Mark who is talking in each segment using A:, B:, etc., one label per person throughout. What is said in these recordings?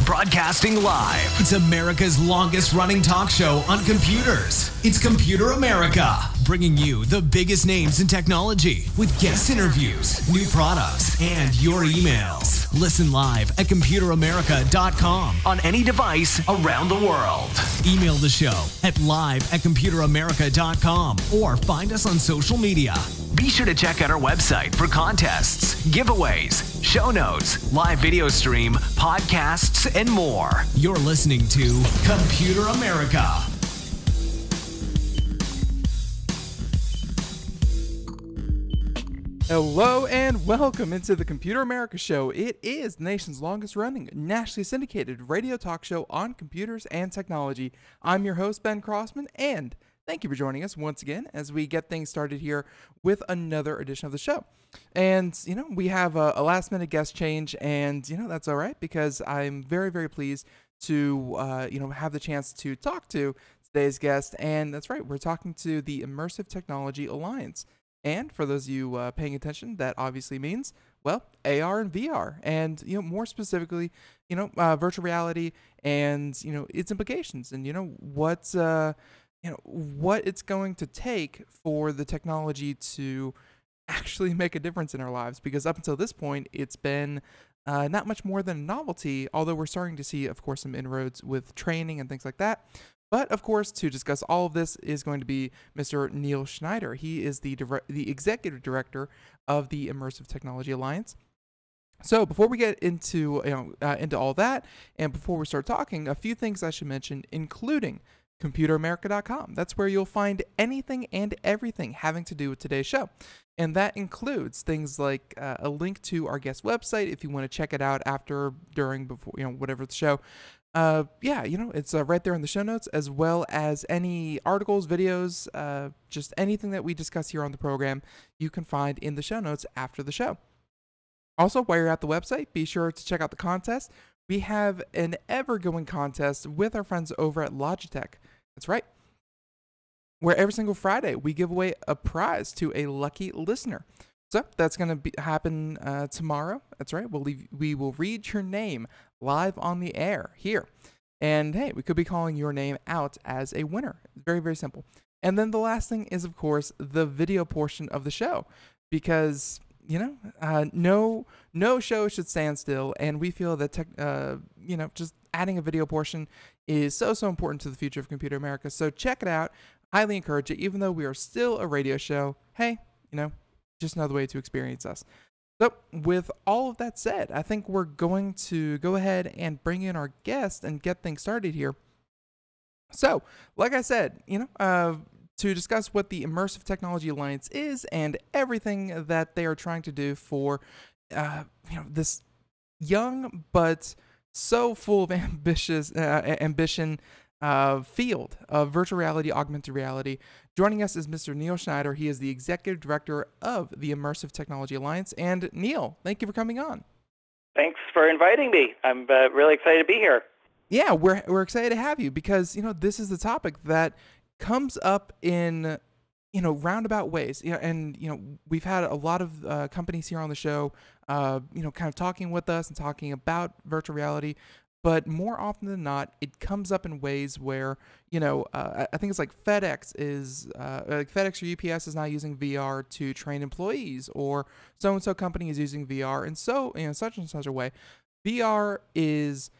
A: Broadcasting live. It's America's longest running talk show on computers. It's Computer America, bringing you the biggest names in technology with guest interviews, new products, and your emails. Listen live at computeramerica.com on any device around the world. Email the show at live@computeramerica.com or find us on social media. Be sure to check out our website for contests, giveaways, show notes, live video stream, podcasts, and more. You're listening to Computer America.
B: Hello and welcome into the Computer America Show. It is the nation's longest running, nationally syndicated radio talk show on computers and technology. I'm your host, Ben Crossman, and thank you for joining us once again as we get things started here with another edition of the show. And, we have a last minute guest change, and, that's all right because I'm very, very pleased to, have the chance to talk to today's guest. And that's right, we're talking to the Immersive Technology Alliance. And for those of you paying attention, that obviously means, well, AR and VR, and more specifically, virtual reality and its implications, and what it's going to take for the technology to actually make a difference in our lives. Because up until this point, it's been not much more than a novelty. Although we're starting to see, of course, some inroads with training and things like that. But, of course, to discuss all of this is going to be Mr. Neil Schneider. He is the executive director of the Immersive Technology Alliance. So before we get into all that, and before we start talking, a few things I should mention, including computeramerica.com. That's where you'll find anything and everything having to do with today's show. And that includes things like a link to our guest website if you want to check it out after, during, before, whatever the show. It's right there in the show notes, as well as any articles, videos, just anything that we discuss here on the program, you can find in the show notes after the show. Also, while you're at the website, be sure to check out the contest. We have an ever-going contest with our friends over at Logitech. That's right. Where every single Friday, we give away a prize to a lucky listener. So that's going to happen tomorrow. That's right. We will read your name live on the air here. And hey, we could be calling your name out as a winner. Very, very simple. And then the last thing is, of course, the video portion of the show. Because, no show should stand still. And we feel that, just adding a video portion is so important to the future of Computer America. So check it out. Highly encourage it. Even though we are still a radio show, hey, just another way to experience us. So with all of that said, I think we're going to go ahead and bring in our guest and get things started here. So, like I said, to discuss what the Immersive Technology Alliance is and everything that they are trying to do for, this young but so full of ambition field of virtual reality, augmented reality. Joining us is Mr. Neil Schneider. He is the executive director of the Immersive Technology Alliance. And Neil, thank you for coming on.
C: Thanks for inviting me. I'm really excited to be here.
B: Yeah, we're excited to have you because this is the topic that comes up in roundabout ways. And we've had a lot of companies here on the show, kind of talking with us and talking about virtual reality. But more often than not, it comes up in ways where, I think it's like FedEx or UPS is now using VR to train employees, or so-and-so company is using VR. And so, such and such a way, VR is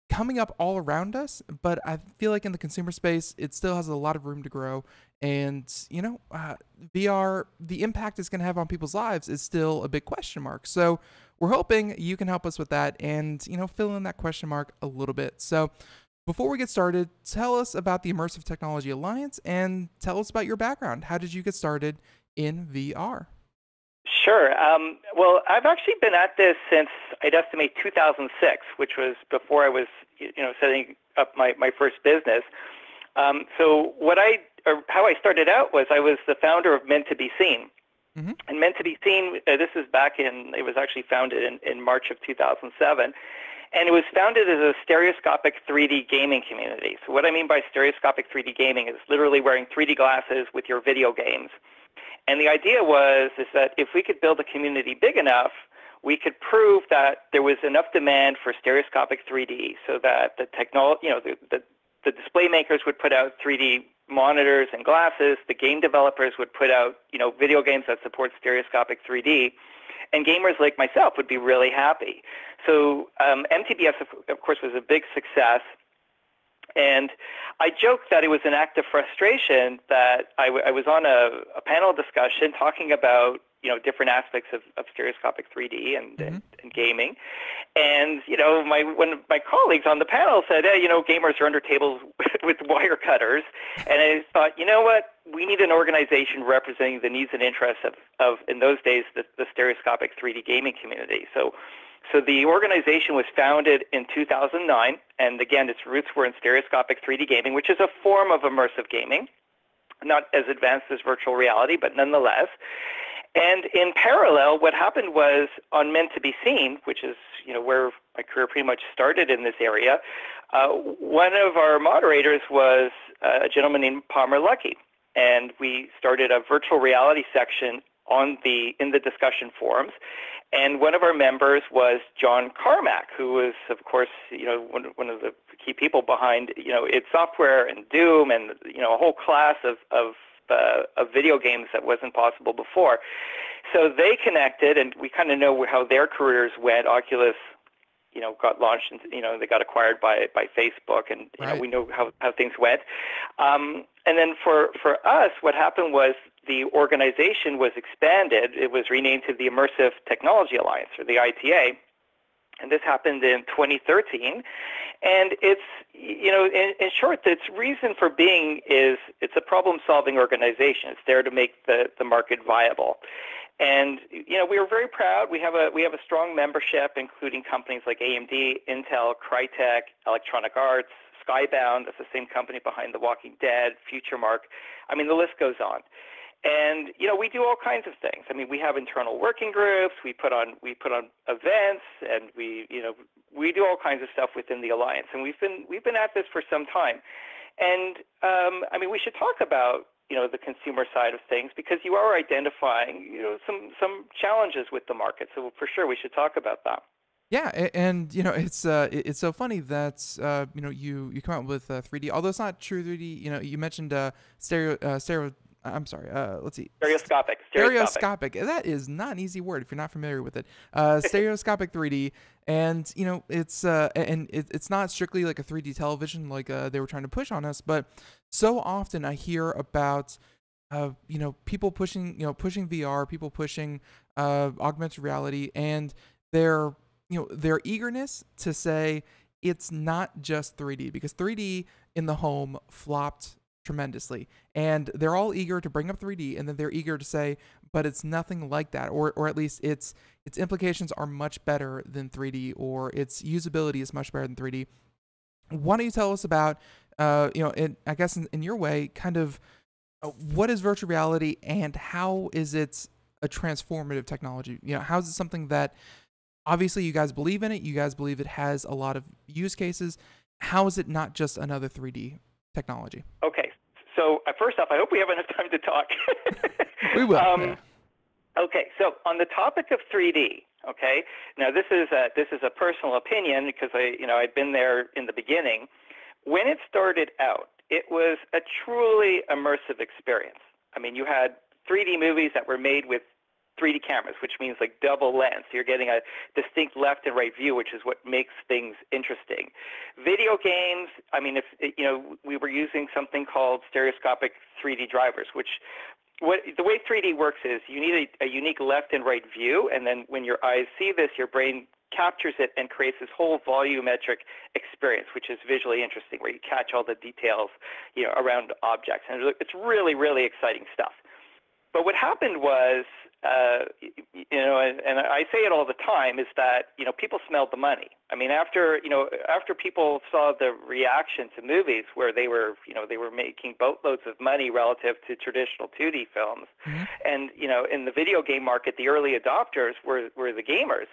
B: coming up all around us, but I feel like in the consumer space, it still has a lot of room to grow. And, VR, the impact it's going to have on people's lives is still a big question mark. So we're hoping you can help us with that and, fill in that question mark a little bit. So before we get started, tell us about the Immersive Technology Alliance and tell us about your background. How did you get started in VR?
C: Sure. Well, I've actually been at this since, I'd estimate, 2006, which was before I was, setting up my first business. So how I started out was I was the founder of Meant to Be Seen. Mm-hmm. And Meant to Be Seen, this is it was actually founded in March of 2007. And it was founded as a stereoscopic 3D gaming community. So what I mean by stereoscopic 3D gaming is literally wearing 3D glasses with your video games. And the idea is that if we could build a community big enough we could prove that there was enough demand for stereoscopic 3D so that the technology, the display makers would put out 3D monitors and glasses, the game developers would put out, video games that support stereoscopic 3D, and gamers like myself would be really happy. So MTBS, of course, was a big success. And I joked that it was an act of frustration that I was on a panel discussion talking about, different aspects of stereoscopic 3D and gaming. And, one of my colleagues on the panel said, hey, gamers are under tables with wire cutters. And I thought, you know what? We need an organization representing the needs and interests of in those days, the stereoscopic 3D gaming community. So the organization was founded in 2009, and again, its roots were in stereoscopic 3D gaming, which is a form of immersive gaming, not as advanced as virtual reality, but nonetheless. And in parallel, what happened was on Meant to Be Seen, which is where my career pretty much started in this area, one of our moderators was a gentleman named Palmer Luckey, and we started a virtual reality section in the discussion forums. And one of our members was John Carmack, who was, of course, one of the key people behind, id Software and Doom and, a whole class of video games that wasn't possible before. So they connected, and we kind of know how their careers went. Oculus, got launched, and, they got acquired by Facebook, and, we know how things went. And then for us, what happened was the organization was expanded. It was renamed to the Immersive Technology Alliance, or the ITA, and this happened in 2013. And it's, in short, its reason for being is it's a problem-solving organization. It's there to make the market viable. And we are very proud. We have a strong membership, including companies like AMD, Intel, Crytek, Electronic Arts, Skybound. That's the same company behind The Walking Dead, FutureMark. I mean, the list goes on. And we do all kinds of things. I mean, we have internal working groups. We put on events, and we do all kinds of stuff within the alliance. And we've been at this for some time. And I mean, we should talk about the consumer side of things, because you are identifying some challenges with the market. So for sure, we should talk about that.
B: Yeah, and it's so funny that you come out with 3D, although it's not true 3D. You mentioned I'm sorry. Let's see.
C: Stereoscopic.
B: Stereoscopic. That is not an easy word if you're not familiar with it. Stereoscopic 3D, and it's not strictly like a 3D television like they were trying to push on us, but so often I hear about people pushing VR, people pushing augmented reality, and their eagerness to say it's not just 3D, because 3D in the home flopped tremendously, and they're all eager to bring up 3D, and then they're eager to say, but it's nothing like that, or at least its implications are much better than 3D, or its usability is much better than 3D. Why don't you tell us about, I guess in your way, kind of what is virtual reality, and how is it a transformative technology? How is it something that obviously you guys believe in it, you guys believe it has a lot of use cases. How is it not just another 3D technology?
C: Okay, so first off, I hope we have enough time to talk.
B: We will. Yeah.
C: Okay, so on the topic of 3D, okay, now this is a personal opinion, because I'd been there in the beginning. When it started out, it was a truly immersive experience. I mean, you had 3D movies that were made with 3D cameras, which means like double lens. You're getting a distinct left and right view, which is what makes things interesting. Video games, I mean, we were using something called stereoscopic 3D drivers, the way 3D works is you need a unique left and right view, and then when your eyes see this, your brain captures it and creates this whole volumetric experience, which is visually interesting, where you catch all the details, around objects, and it's really, really exciting stuff. But what happened was, and I say it all the time, is that people smelled the money. I mean, after people saw the reaction to movies where they were making boatloads of money relative to traditional 2D films, and in the video game market, the early adopters were the gamers.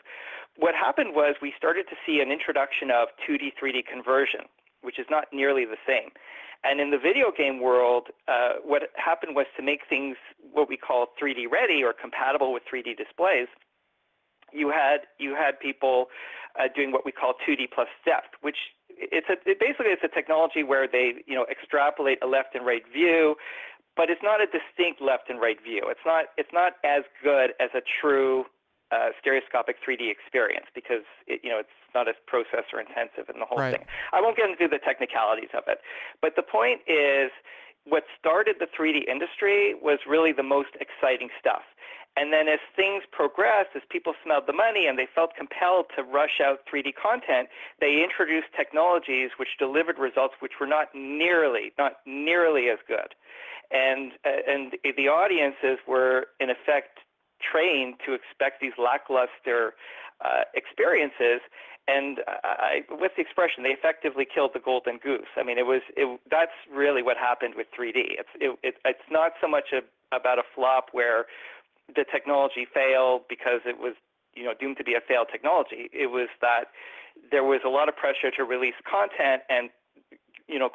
C: What happened was we started to see an introduction of 2D 3D conversion, which is not nearly the same. And in the video game world, what happened was to make things what we call 3D ready or compatible with 3D displays, you had people doing what we call 2D plus depth, which basically it's a technology where they extrapolate a left and right view, but it's not a distinct left and right view. It's not as good as a true stereoscopic 3D experience because it's not as processor intensive and the whole thing. I won't get into the technicalities of it, but the point is, what started the 3D industry was really the most exciting stuff. And then as things progressed, as people smelled the money and they felt compelled to rush out 3D content, they introduced technologies which delivered results which were not nearly as good. And the audiences were, in effect, trained to expect these lackluster experiences. And with the expression, they effectively killed the golden goose. I mean, that's really what happened with 3D. It's not so much about a flop where the technology failed because it was doomed to be a failed technology. It was that there was a lot of pressure to release content, and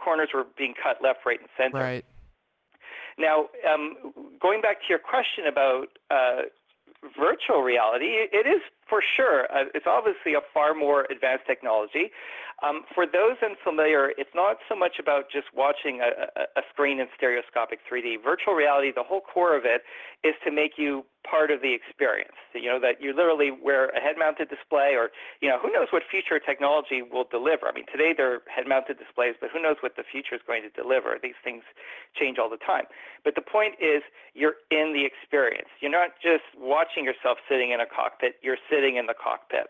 C: corners were being cut left, right, and center.
B: Right.
C: Now, going back to your question about virtual reality, it is for sure. It's obviously a far more advanced technology. For those unfamiliar, it's not so much about just watching a screen in stereoscopic 3D. Virtual reality, the whole core of it is to make you part of the experience. That you literally wear a head-mounted display, or who knows what future technology will deliver. I mean, today they're head-mounted displays, but who knows what the future is going to deliver. These things change all the time. But the point is, you're in the experience. You're not just watching yourself sitting in a cockpit, you're sitting in the cockpit.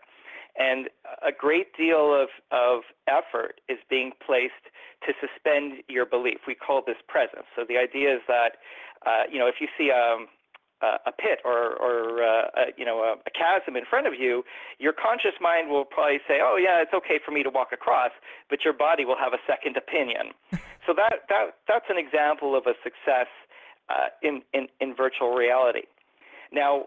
C: And a great deal of effort is being placed to suspend your belief. We call this presence. So the idea is that, if you see a pit or a chasm in front of you, your conscious mind will probably say, oh, yeah, it's okay for me to walk across, but your body will have a second opinion. So that's an example of a success in virtual reality. Now,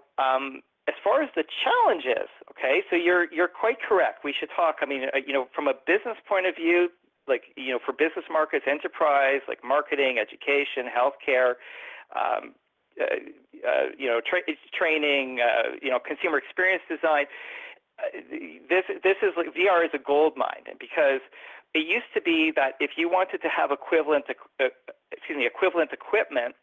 C: as far as the challenges, okay, so you're quite correct. We should talk, from a business point of view, for business markets, enterprise, like marketing, education, healthcare, training, consumer experience design. This is like VR is a gold mine, because it used to be that if you wanted to have equivalent equipment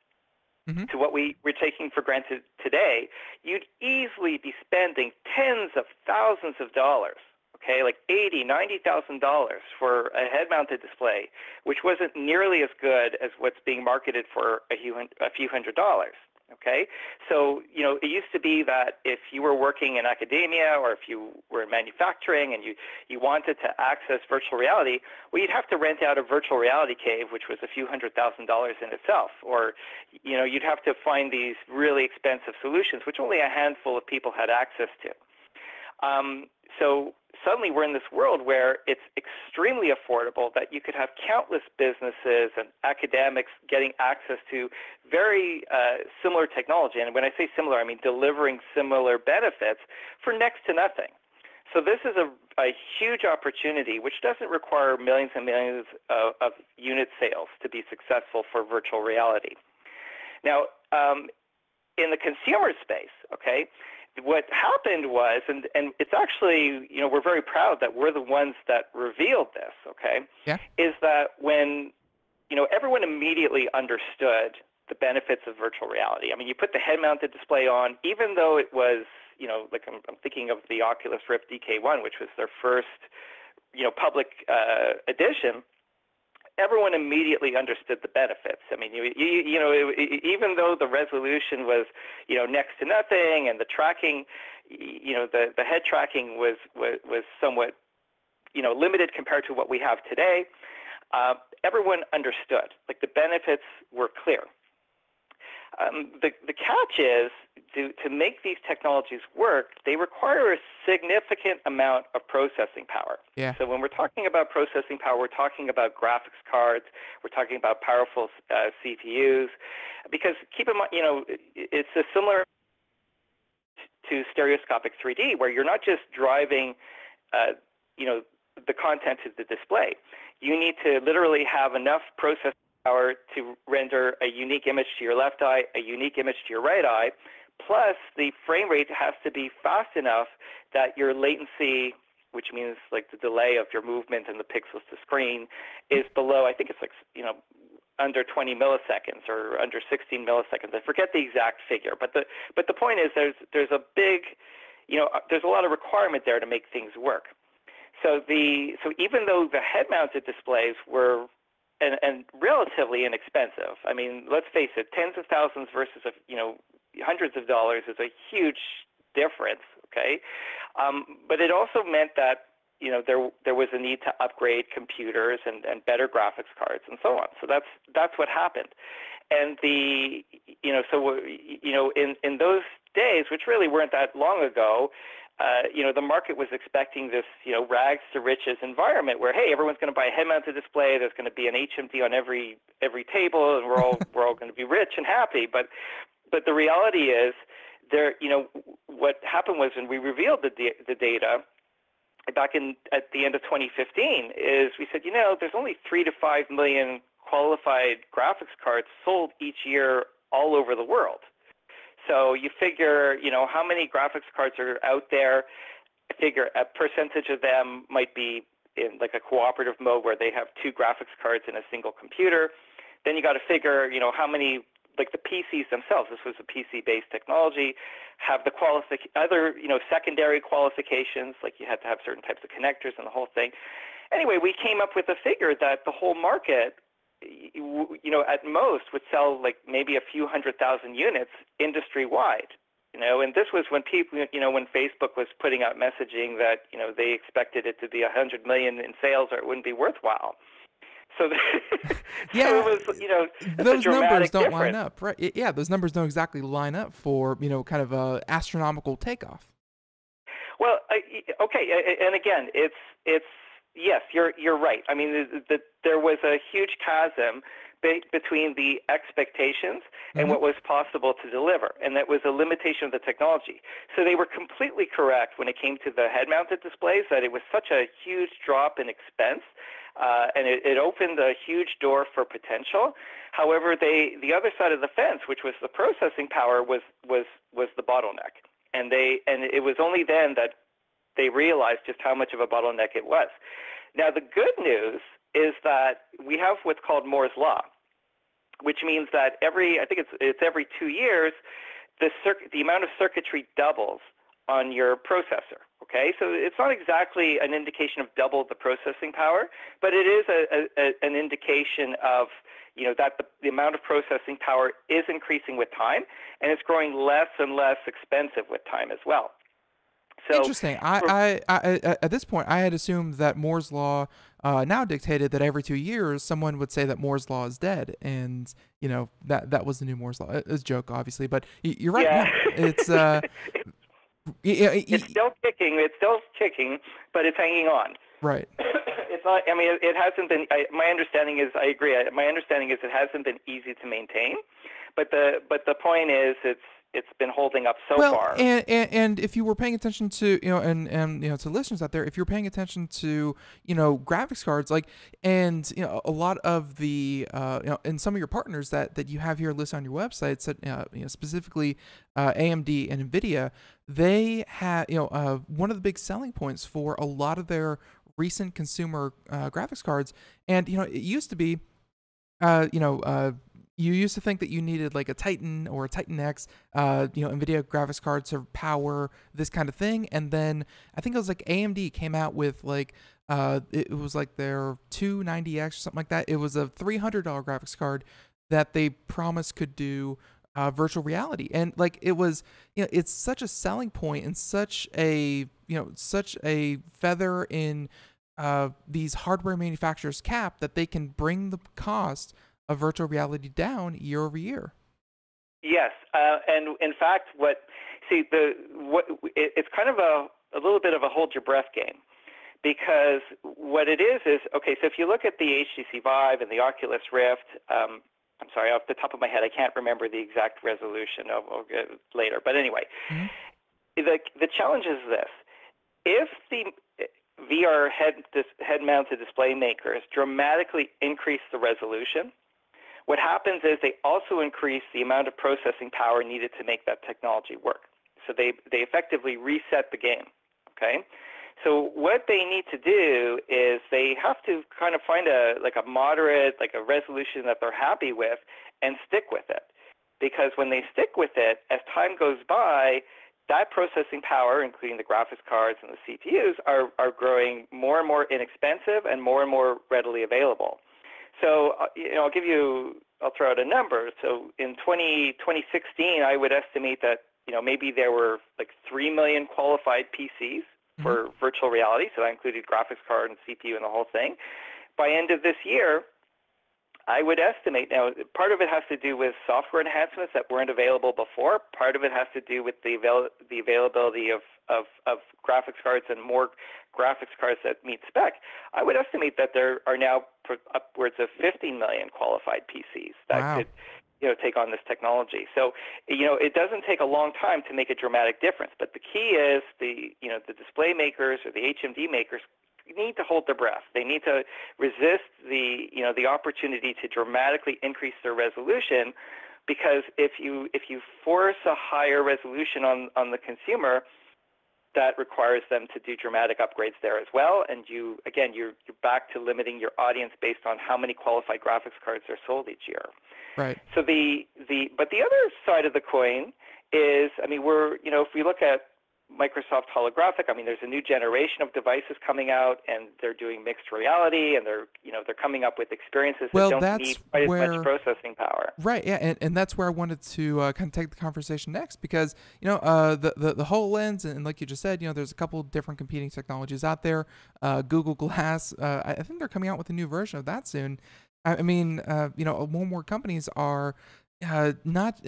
C: to what we're taking for granted today, you'd easily be spending tens of thousands of dollars, okay, like $80,000, $90,000 for a head-mounted display, which wasn't nearly as good as what's being marketed for a few hundred dollars. Okay, so it used to be that if you were working in academia or if you were in manufacturing and you wanted to access virtual reality, well, you'd have to rent out a virtual reality cave, which was a few $100,000 in itself, or you'd have to find these really expensive solutions, which only a handful of people had access to. So suddenly we're in this world where it's extremely affordable, that you could have countless businesses and academics getting access to very similar technology. And when I say similar, I mean delivering similar benefits for next to nothing. So this is a huge opportunity, which doesn't require millions and millions of unit sales to be successful for virtual reality. Now, in the consumer space, okay, what happened was, and it's actually, we're very proud that we're the ones that revealed this, okay, is that when, everyone immediately understood the benefits of virtual reality. I mean, you put the head-mounted display on, even though it was, like I'm thinking of the Oculus Rift DK1, which was their first, public edition. Everyone immediately understood the benefits. I mean, even though the resolution was, next to nothing, and the tracking, the head tracking was somewhat, limited compared to what we have today, everyone understood. Like, the benefits were clear. The catch is, to make these technologies work, they require a significant amount of processing power. Yeah. So when we're talking about processing power, we're talking about graphics cards, we're talking about powerful CPUs, because keep in mind, it's a similar to stereoscopic 3D, where you're not just driving, the content to the display. You need to literally have enough processing power to render a unique image to your left eye, a unique image to your right eye, Plus, the frame rate has to be fast enough that your latency, which means like the delay of your movement and the pixels to screen, is below, I think it's like, under 20 milliseconds or under 16 milliseconds. I forget the exact figure, but the point is there's a big, there's a lot of requirement there to make things work. So even though the head-mounted displays were and relatively inexpensive, I mean, let's face it, tens of thousands versus hundreds of dollars is a huge difference. Okay, but it also meant that there was a need to upgrade computers and better graphics cards and so on. So that's what happened. And in those days, which really weren't that long ago, the market was expecting this rags to riches environment where, hey, everyone's going to buy a head-mounted display. There's going to be an HMD on every table, and we're all going to be rich and happy. But the reality is, what happened was when we revealed the data back at the end of 2015 is we said, there's only 3 to 5 million qualified graphics cards sold each year all over the world. So you figure, how many graphics cards are out there. I figure a percentage of them might be in like a cooperative mode where they have 2 graphics cards in a single computer. Then you got to figure, how many, like the PCs themselves, this was a PC-based technology, have the other, secondary qualifications, like you had to have certain types of connectors and the whole thing. Anyway, we came up with a figure that the whole market, at most would sell like maybe a few 100,000 units industry-wide. And this was when people, when Facebook was putting out messaging that, they expected it to be 100 million in sales or it wouldn't be worthwhile. So,
B: yeah,
C: so it was,
B: those numbers don't
C: difference.
B: line up, right? Yeah, those numbers don't exactly line up for, kind of a astronomical takeoff.
C: Well, okay, and again, it's yes, you're right. I mean, there was a huge chasm between the expectations and what was possible to deliver, and that was a limitation of the technology. So they were completely correct when it came to the head-mounted displays that it was such a huge drop in expense, and it opened a huge door for potential. However, the other side of the fence, which was the processing power, was the bottleneck, and it was only then that they realized just how much of a bottleneck it was. Now, the good news is that we have what's called Moore's Law, which means that every 2 years, the amount of circuitry doubles on your processor. Okay, so it's not exactly an indication of double the processing power, but it is an indication of that the amount of processing power is increasing with time, and it's growing less and less expensive with time as well. So,
B: interesting. I at this point, I had assumed that Moore's Law now dictated that every 2 years someone would say that Moore's Law is dead, and that was the new Moore's Law. It's a joke, obviously, but you're right.
C: Yeah.
B: No, it's
C: it's still kicking, but it's hanging on.
B: Right.
C: It's not. I mean, it hasn't been. My understanding is, I agree. My understanding is it hasn't been easy to maintain, but the point is, it's been holding up so far.
B: And if you were paying attention to and to listeners out there, if you're paying attention to graphics cards, like, and a lot of the and some of your partners that you have here listed on your websites, that specifically AMD and Nvidia, they have one of the big selling points for a lot of their recent consumer graphics cards, and it used to be you used to think that you needed like a Titan or a Titan X, NVIDIA graphics card to power this kind of thing. And then I think it was like AMD came out with like, it was like their 290X or something like that. It was a $300 graphics card that they promised could do virtual reality. And like, it was, it's such a selling point and such a feather in these hardware manufacturers' cap that they can bring the cost of virtual reality down year over year. Yes,
C: and in fact, it's kind of a little bit of a hold your breath game, because what it is okay. So if you look at the HTC Vive and the Oculus Rift, I'm sorry, off the top of my head, I can't remember the exact resolution. I'll get it later, but anyway, the challenge is this: if the VR head-mounted display makers dramatically increase the resolution, What happens is they also increase the amount of processing power needed to make that technology work. So they effectively reset the game, okay? So what they need to do is they have to kind of find a moderate, like a resolution that they're happy with and stick with it. Because when they stick with it, as time goes by, that processing power, including the graphics cards and the CPUs, are growing more and more inexpensive and more readily available. So I'll throw out a number. So in 2016, I would estimate that maybe there were like 3 million qualified PCs for virtual reality. So that included graphics card and CPU and the whole thing. By end of this year, I would estimate, now part of it has to do with software enhancements that weren't available before. Part of it has to do with the availability of graphics cards and more graphics cards that meet spec. I would estimate that there are now upwards of 15 million qualified PCs that could take on this technology. So, it doesn't take a long time to make a dramatic difference. But the key is the display makers or the HMD makers need to hold their breath. They need to resist the opportunity to dramatically increase their resolution, because if you force a higher resolution on the consumer, that requires them to do dramatic upgrades there as well. And you're back to limiting your audience based on how many qualified graphics cards are sold each year.
B: Right.
C: So but the other side of the coin is, if we look at Microsoft holographic, there's a new generation of devices coming out, and they're doing mixed reality, and they're coming up with experiences that don't need quite as much processing power.
B: Right. Yeah, and that's where I wanted to kind of take the conversation next, because the HoloLens, and like you just said, there's a couple different competing technologies out there. Google Glass, I think they're coming out with a new version of that soon. More and more companies are not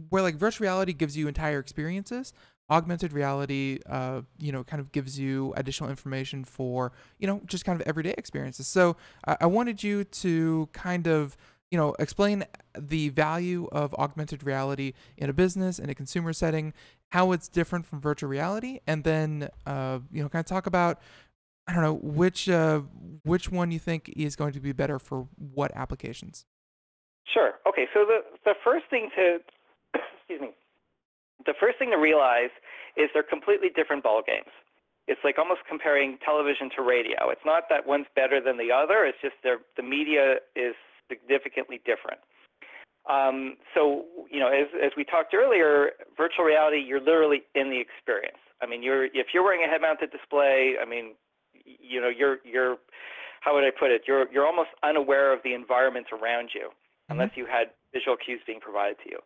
B: where like virtual reality gives you entire experiences. Augmented reality, kind of gives you additional information for, just kind of everyday experiences. So I wanted you to kind of, explain the value of augmented reality in a business, in a consumer setting, how it's different from virtual reality, and then, kind of talk about, I don't know, which one you think is going to be better for what applications.
C: Sure. Okay. So the first thing to, excuse me, the first thing to realize is they're completely different ball games. It's like almost comparing television to radio. It's not that one's better than the other. It's just the media is significantly different. As we talked earlier, virtual reality, you're literally in the experience. If you're wearing a head-mounted display, you're how would I put it? You're almost unaware of the environment around you, unless you had visual cues being provided to you.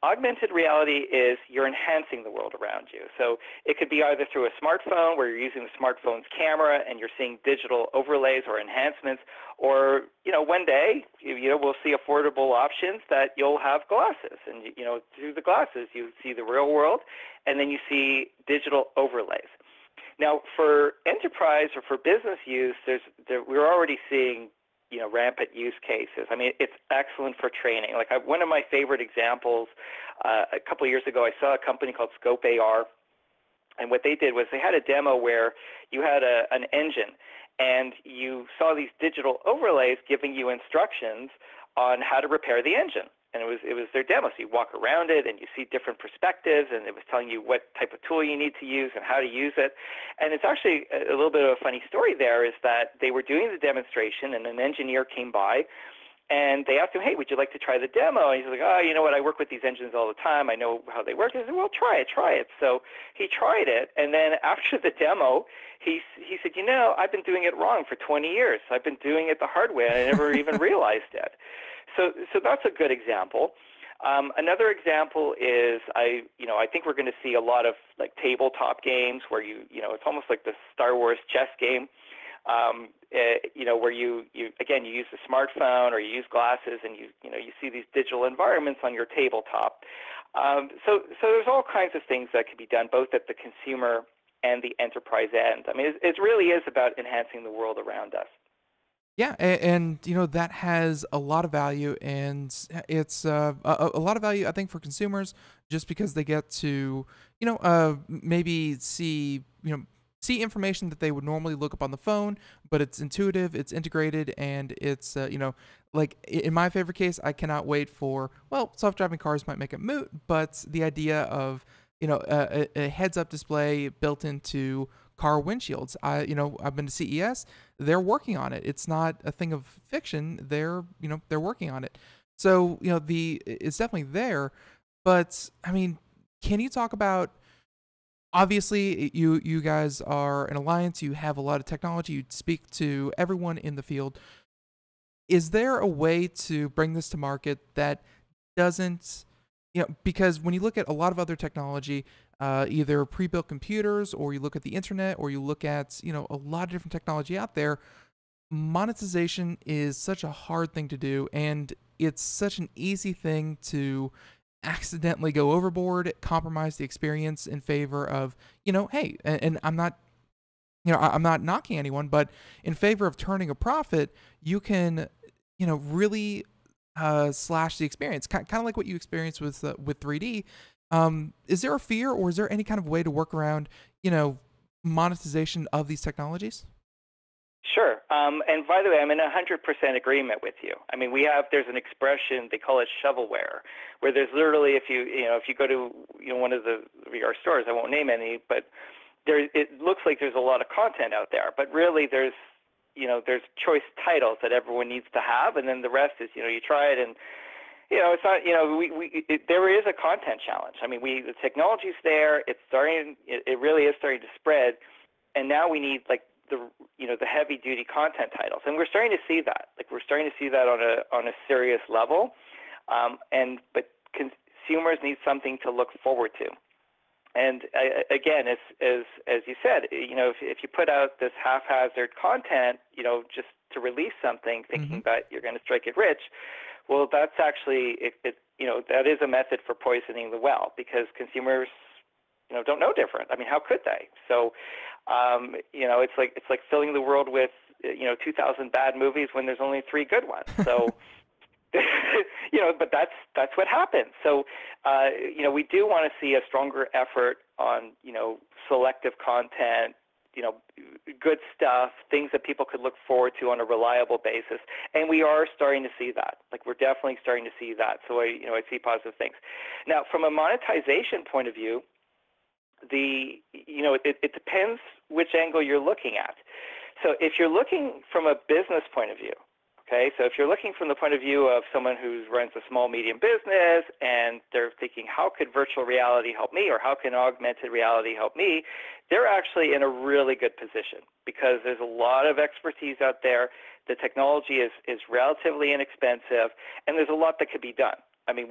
C: Augmented reality is you're enhancing the world around you. So it could be either through a smartphone, where you're using the smartphone's camera and you're seeing digital overlays or enhancements, or one day we'll see affordable options that you'll have glasses, and through the glasses you see the real world, and then you see digital overlays. Now, for enterprise or for business use, we're already seeing rampant use cases. It's excellent for training. Like one of my favorite examples, a couple of years ago, I saw a company called Scope AR, and what they did was they had a demo where you had an engine, and you saw these digital overlays giving you instructions on how to repair the engine. And it was their demo. So you walk around it, and you see different perspectives, and it was telling you what type of tool you need to use and how to use it. And it's actually a little bit of a funny story there, is that they were doing the demonstration, and an engineer came by, and they asked him, "Hey, would you like to try the demo?" And he's like, "Oh, you know what? I work with these engines all the time. I know how they work." He said, "Well, try it." So he tried it, and then after the demo, he said, "I've been doing it wrong for 20 years. I've been doing it the hard way, and I never even realized it." So that's a good example. Another example is I think we're going to see a lot of like tabletop games where it's almost like the Star Wars chess game, where you use the smartphone or you use glasses, and you see these digital environments on your tabletop. So there's all kinds of things that can be done both at the consumer and the enterprise end. It really is about enhancing the world around us.
B: Yeah, and that has a lot of value, and it's a lot of value, I think, for consumers, just because they get to maybe see see information that they would normally look up on the phone, but it's intuitive, it's integrated, and it's, like in my favorite case, I cannot wait for, well, self-driving cars might make it moot, but the idea of, a heads-up display built into car windshields. I've been to CES. They're working on it. It's not a thing of fiction. They're working on it. So, it's definitely there. But I mean, can you talk about, obviously you guys are an alliance, you have a lot of technology, you speak to everyone in the field. Is there a way to bring this to market that doesn't, because when you look at a lot of other technology, either pre-built computers, or you look at the internet, or you look at, a lot of different technology out there, monetization is such a hard thing to do, and it's such an easy thing to accidentally go overboard, compromise the experience in favor of, hey, and I'm not, I'm not knocking anyone, but in favor of turning a profit, you can, really slash the experience, kind of like what you experienced with 3D. Is there a fear, or is there any kind of way to work around, monetization of these technologies?
C: Sure. And by the way, I'm in 100% agreement with you. I mean, there's an expression, they call it shovelware, where there's literally, if you go to, one of the VR stores, I won't name any, but it looks like there's a lot of content out there, but really there's choice titles that everyone needs to have. And then the rest is, you try it, and, it's not, there is a content challenge. I mean, the technology's there. It really is starting to spread. And now we need the heavy duty content titles. And we're starting to see that. We're starting to see that on a serious level. But consumers need something to look forward to. And again, as you said, if you put out this haphazard content, just to release something, thinking that you're going to strike it rich, well, that's actually that is a method for poisoning the well, because consumers don't know different. I mean, how could they? So, it's like filling the world with 2,000 bad movies when there's only 3 good ones. So. But that's what happens. So, we do want to see a stronger effort on, selective content, good stuff, things that people could look forward to on a reliable basis. And we are starting to see that. We're definitely starting to see that. So I see positive things. Now, from a monetization point of view, it depends which angle you're looking at. So if you're looking from a business point of view, okay, so if you're looking from the point of view of someone who runs a small, medium business, and they're thinking, how could virtual reality help me, or how can augmented reality help me, they're actually in a really good position, because there's a lot of expertise out there. The technology is relatively inexpensive, and there's a lot that could be done. I mean,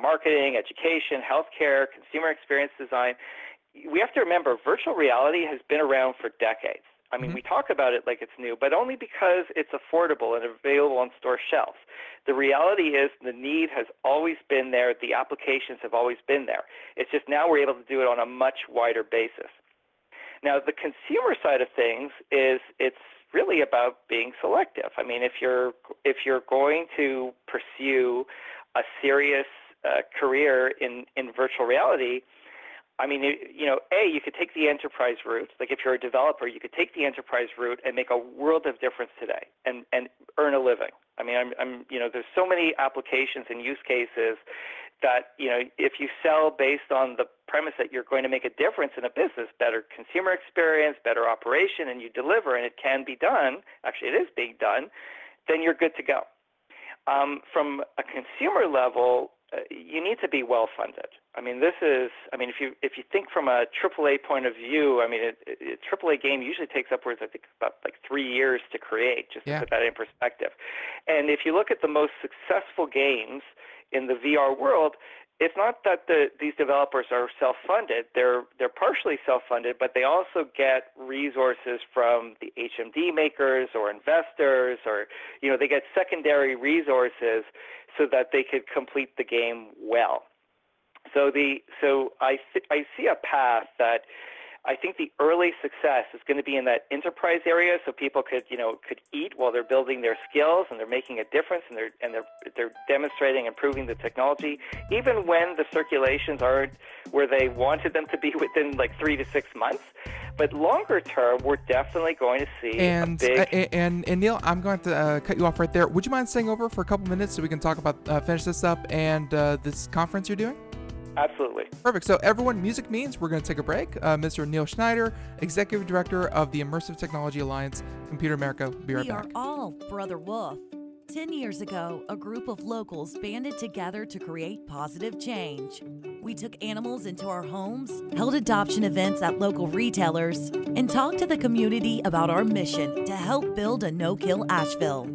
C: marketing, education, healthcare, consumer experience design. We have to remember, virtual reality has been around for decades. I mean, we talk about it like it's new, but only because it's affordable and available on store shelves. The reality is the need has always been there. The applications have always been there. It's just now we're able to do it on a much wider basis. Now, the consumer side of things is it's really about being selective. I mean, if you're going to pursue a serious career in virtual reality, I mean, you could take the enterprise route. Like if you're a developer, you could take the enterprise route and make a world of difference today and earn a living. I mean, there's so many applications and use cases that, if you sell based on the premise that you're going to make a difference in a business, better consumer experience, better operation, and you deliver, and it can be done, actually it is being done, then you're good to go. From a consumer level, you need to be well funded. I mean, if you think from a AAA point of view, I mean, a AAA game usually takes upwards, I think, about 3 years to create, just to put that in perspective. And if you look at the most successful games in the VR world, it's not that these developers are self-funded. They're partially self-funded, but they also get resources from the HMD makers or investors, or they get secondary resources so that they could complete the game well. So I see a path that I think the early success is going to be in that enterprise area, so people could eat while they're building their skills, and they're making a difference, and they're demonstrating, improving the technology, even when the circulations aren't where they wanted them to be within 3 to 6 months. But longer term, we're definitely going to see a big...
B: And Neil, I'm going to cut you off right there. Would you mind staying over for a couple minutes so we can talk about, finish this up and this conference you're doing?
C: Absolutely.
B: Perfect. So everyone, music means we're going to take a break. Mr. Neil Schneider, Executive Director of the Immersive Technology Alliance, Computer America. Be right back.
D: We are all Brother Wolf. 10 years ago, a group of locals banded together to create positive change. We took animals into our homes, held adoption events at local retailers, and talked to the community about our mission to help build a no-kill Asheville.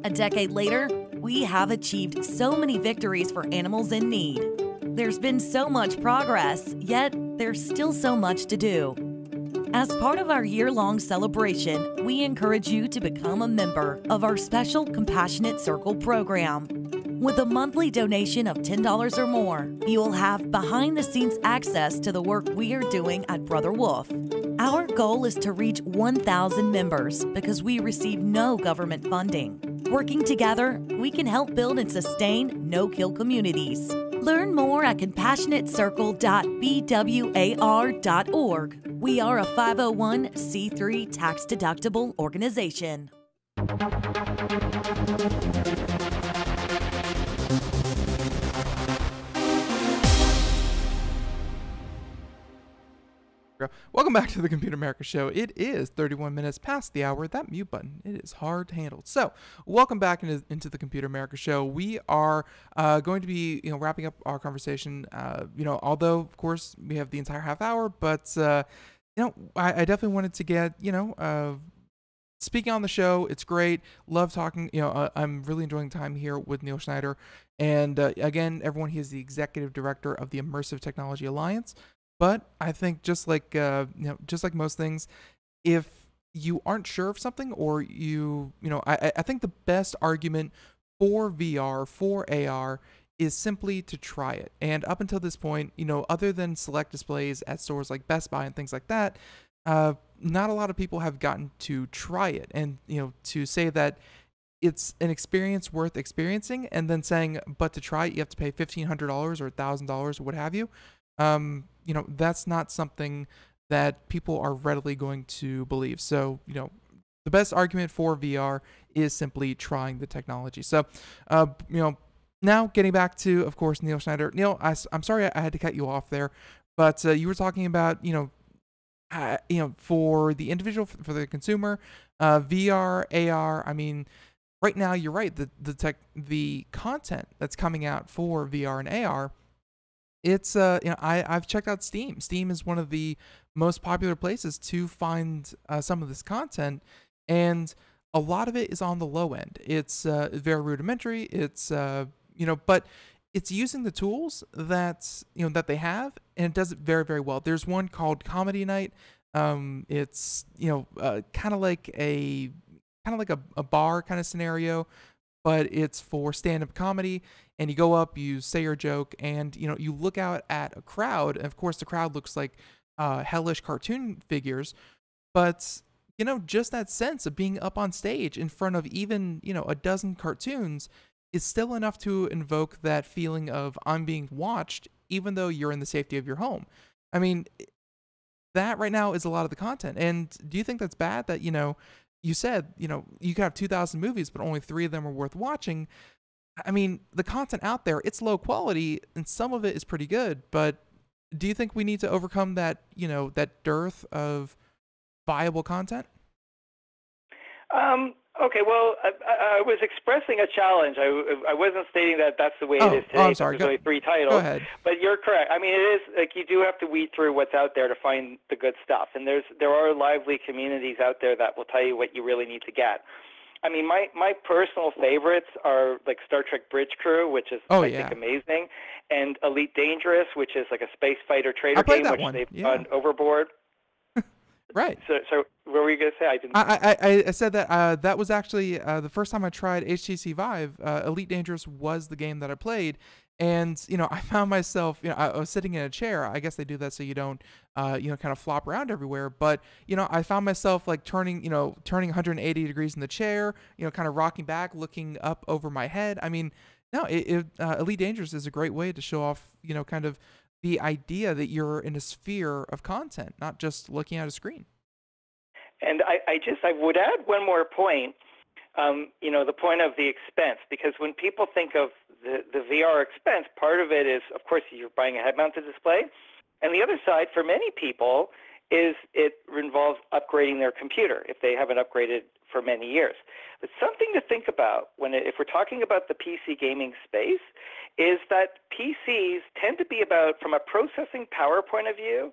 D: A decade later, we have achieved so many victories for animals in need. There's been so much progress, yet there's still so much to do. As part of our year-long celebration, we encourage you to become a member of our special Compassionate Circle program. With a monthly donation of $10 or more, you will have behind-the-scenes access to the work we are doing at Brother Wolf. Our goal is to reach 1,000 members because we receive no government funding. Working together, we can help build and sustain no-kill communities. Learn more at compassionatecircle.bwar.org. We are a 501c3 tax-deductible organization.
B: Welcome back to the Computer America Show. It is 31 minutes past the hour. That mute button, it is hard handled. So, welcome back into the Computer America Show. We are going to be, wrapping up our conversation. Although of course we have the entire half hour, but I definitely wanted to get speaking on the show. It's great. Love talking. I'm really enjoying time here with Neil Schneider. And again, everyone, he is the executive director of the Immersive Technology Alliance. But I think just like most things, if you aren't sure of something, or I think the best argument for VR, for AR, is simply to try it. And up until this point, other than select displays at stores like Best Buy and things like that, not a lot of people have gotten to try it. And to say that it's an experience worth experiencing, and then saying, but to try it, you have to pay $1,500 or $1,000 or what have you. That's not something that people are readily going to believe. So, the best argument for VR is simply trying the technology. So, now getting back to, of course, Neil Schneider. Neil, I'm sorry I had to cut you off there, but you were talking about, for the individual, for the consumer, VR, AR. I mean, right now you're right. The content that's coming out for VR and AR. It's I've checked out Steam. Steam is one of the most popular places to find some of this content, and a lot of it is on the low end. It's very rudimentary. It's but it's using the tools that they have, and it does it very, very well. There's one called Comedy Night. It's kind of like a bar kind of scenario, but it's for stand-up comedy. And you go up, you say your joke, and you look out at a crowd. And of course, the crowd looks like hellish cartoon figures, but just that sense of being up on stage in front of even a dozen cartoons is still enough to invoke that feeling of I'm being watched, even though you're in the safety of your home. I mean, that right now is a lot of the content. And do you think that's bad? That you said you could have 2,000 movies, but only 3 of them are worth watching. I mean, the content out there, it's low quality, and some of it is pretty good, but do you think we need to overcome that, that dearth of viable content?
C: Okay, well, I was expressing a challenge. I wasn't stating that that's the way it is today.
B: I'm sorry.
C: There's only 3 titles.
B: Go ahead.
C: But you're correct. I mean, it is like you do have to weed through what's out there to find the good stuff, and there are lively communities out there that will tell you what you really need to get. I mean, my personal favorites are like Star Trek Bridge Crew, which is I think amazing, and Elite Dangerous, which is like a space fighter trader game, which they've done overboard.
B: Right.
C: So what were you gonna say? I didn't.
B: I said that that was actually the first time I tried HTC Vive. Elite Dangerous was the game that I played, and I found myself I was sitting in a chair. I guess they do that so you don't kind of flop around everywhere. But I found myself like turning 180 degrees in the chair. Kind of rocking back, looking up over my head. I mean, no, Elite Dangerous is a great way to show off kind of the idea that you're in a sphere of content, not just looking at a screen.
C: And I would add one more point, the point of the expense, because when people think of the VR expense, part of it is, of course, you're buying a head-mounted display. And the other side, for many people, is it involves upgrading their computer if they haven't upgraded for many years. But something to think about if we're talking about the PC gaming space is that PCs tend to be about, from a processing power point of view,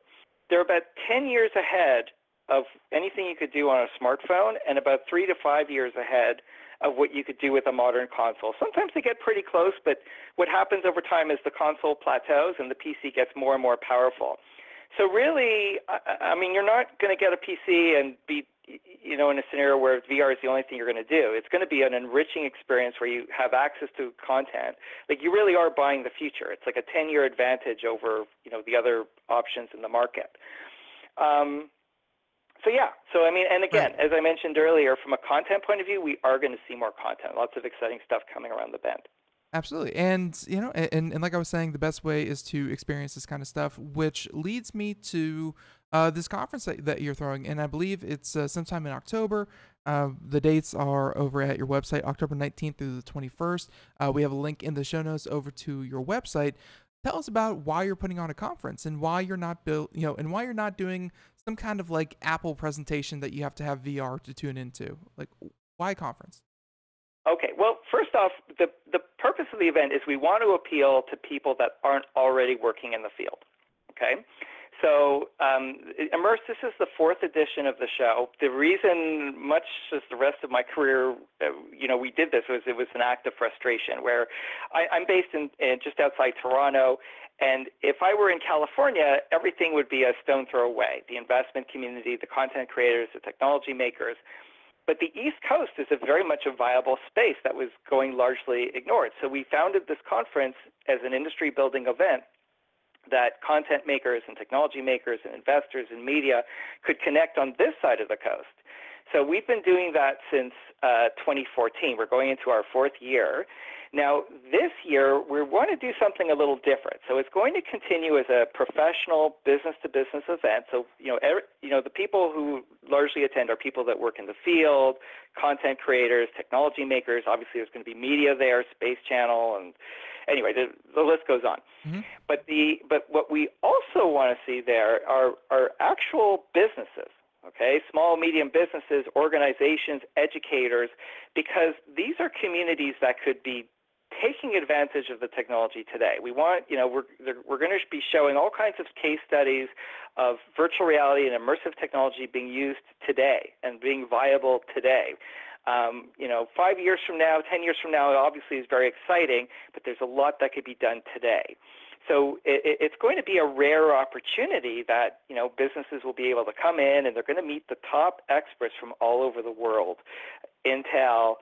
C: they're about 10 years ahead of anything you could do on a smartphone and about 3 to 5 years ahead of what you could do with a modern console. Sometimes they get pretty close, but what happens over time is the console plateaus and the PC gets more and more powerful. So really, I mean, you're not going to get a PC and be, in a scenario where VR is the only thing you're going to do. It's going to be an enriching experience where you have access to content. Like, you really are buying the future. It's like a 10-year advantage over, the other options in the market. So I mean, and again, as I mentioned earlier, from a content point of view, we are going to see more content. Lots of exciting stuff coming around the bend.
B: Absolutely. And, and like I was saying, the best way is to experience this kind of stuff, which leads me to this conference that you're throwing. And I believe it's sometime in October. The dates are over at your website, October 19th through the 21st. We have a link in the show notes over to your website. Tell us about why you're putting on a conference and why you're not and why you're not doing some kind of like Apple presentation that you have to have VR to tune into. Like, why a conference?
C: Okay, well, first off, the purpose of the event is we want to appeal to people that aren't already working in the field, okay? So this is the 4th edition of the show. The reason, much as the rest of my career, we did this, was it was an act of frustration where I'm based in just outside Toronto, and if I were in California, everything would be a stone throw away. The investment community, the content creators, the technology makers. But the East Coast is very much a viable space that was going largely ignored. So we founded this conference as an industry-building event that content makers and technology makers and investors and media could connect on this side of the coast. So we've been doing that since 2014. We're going into our 4th year. Now, this year, we want to do something a little different. So it's going to continue as a professional business-to-business event. So, the people who largely attend are people that work in the field, content creators, technology makers. Obviously, there's going to be media there, Space Channel, and anyway, the list goes on. Mm-hmm. But what we also want to see there are actual businesses. Okay, small, medium businesses, organizations, educators, because these are communities that could be taking advantage of the technology today. We want, we're going to be showing all kinds of case studies of virtual reality and immersive technology being used today and being viable today. 5 years from now, 10 years from now, it obviously is very exciting, but there's a lot that could be done today. So it's going to be a rare opportunity that, businesses will be able to come in and they're going to meet the top experts from all over the world. Intel,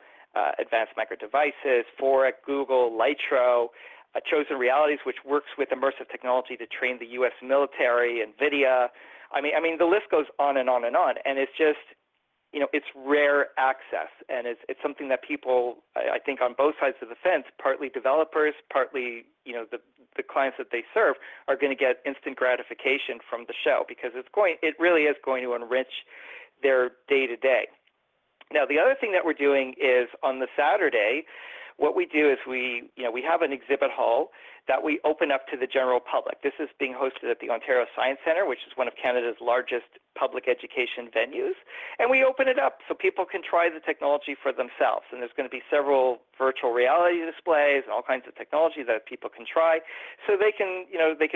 C: Advanced Micro Devices, Forex, Google, Lytro, Chosen Realities, which works with immersive technology to train the U.S. military, NVIDIA. I mean, the list goes on and on and on. And it's just, it's rare access, and it's something that people, I think, on both sides of the fence, partly developers, partly, the clients that they serve, are going to get instant gratification from the show because it really is going to enrich their day-to-day. Now, the other thing that we're doing is on the Saturday, what we do is we have an exhibit hall that we open up to the general public. This is being hosted at the Ontario Science Centre, which is one of Canada's largest public education venues. And we open it up so people can try the technology for themselves. And there's going to be several virtual reality displays and all kinds of technology that people can try so they can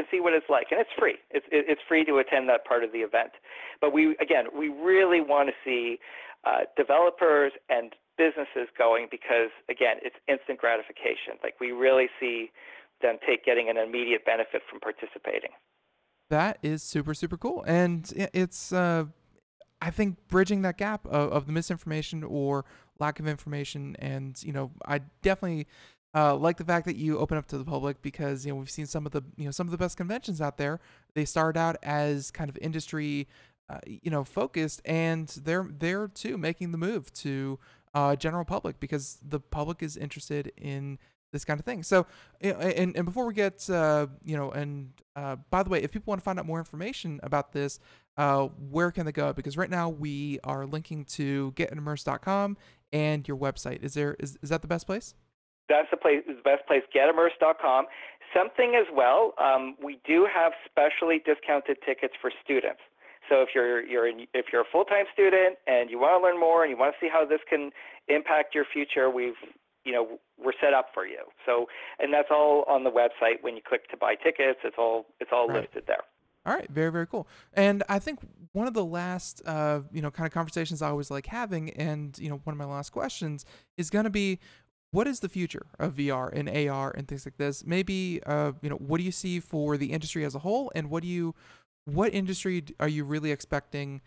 C: see what it's like. And it's free. It's free to attend that part of the event. But we really want to see developers and businesses going because, again, it's instant gratification. Like, we really see them getting an immediate benefit from participating.
B: That is super, super cool. And it's, I think, bridging that gap of the misinformation or lack of information. And, I definitely like the fact that you open up to the public because, we've seen some of the best conventions out there. They start out as kind of industry focused, and they're too making the move to general public because the public is interested in this kind of thing. So, and before we get and by the way, if people want to find out more information about this, where can they go? Because right now we are linking to getimmerse.com and your website. Is that the best place?
C: That's the best place, getimmerse.com. Something as well, we do have specially discounted tickets for students. So if you're a full-time student and you want to learn more and you want to see how this can impact your future, we're set up for you. So, and that's all on the website. When you click to buy tickets, it's all
B: Right.
C: listed there.
B: All right, very, very cool. And I think one of the last, kind of conversations I always like having, and one of my last questions is going to be, what is the future of VR and AR and things like this? Maybe, what do you see for the industry as a whole, and what industry are you really expecting,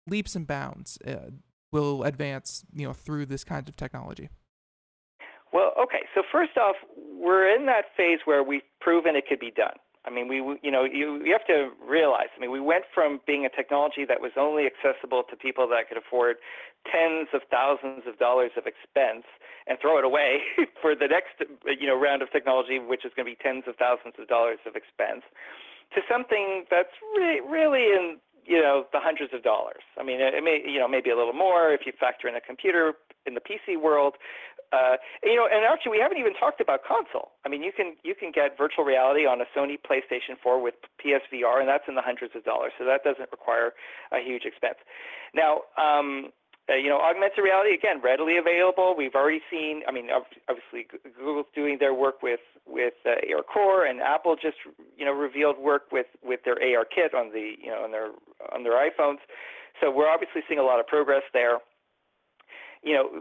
B: leaps and bounds will advance, through this kind of technology?
C: Well, okay. So first off, we're in that phase where we've proven it could be done. I mean, you have to realize, we went from being a technology that was only accessible to people that could afford tens of thousands of dollars of expense and throw it away for the next, round of technology, which is going to be tens of thousands of dollars of expense, to something that's really in, the hundreds of dollars. I mean, it may, maybe a little more if you factor in a computer in the PC world. And actually, we haven't even talked about console. I mean, you can get virtual reality on a Sony PlayStation 4 with PSVR, and that's in the hundreds of dollars. So that doesn't require a huge expense. Now, augmented reality, again, readily available. We've already seen. I mean, obviously, Google's doing their work with AR Core, and Apple just revealed work with their AR kit on the on their iPhones. So we're obviously seeing a lot of progress there.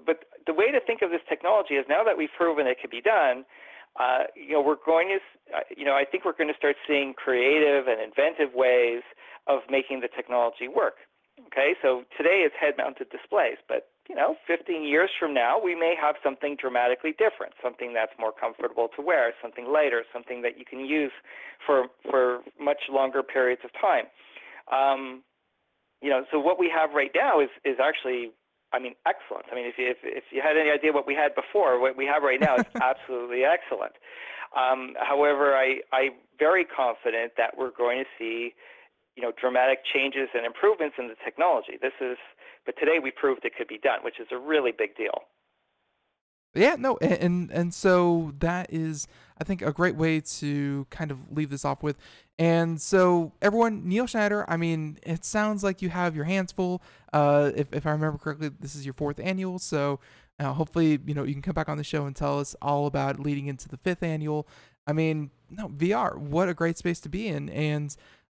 C: But the way to think of this technology is, now that we've proven it can be done, we're going to, I think we're going to start seeing creative and inventive ways of making the technology work. Okay, so today it's head-mounted displays, but 15 years from now, we may have something dramatically different, something that's more comfortable to wear, something lighter, something that you can use for much longer periods of time. So what we have right now is actually, excellent. If you had any idea what we had before, what we have right now is absolutely excellent. However, I'm very confident that we're going to see, dramatic changes and improvements in the technology. But today we proved it could be done, which is a really big deal.
B: Yeah, no, and so that is, I think, a great way to kind of leave this off with. And so, everyone, Neil Schneider, it sounds like you have your hands full. If I remember correctly, this is your 4th annual, so hopefully, you can come back on the show and tell us all about leading into the 5th annual. VR, what a great space to be in, and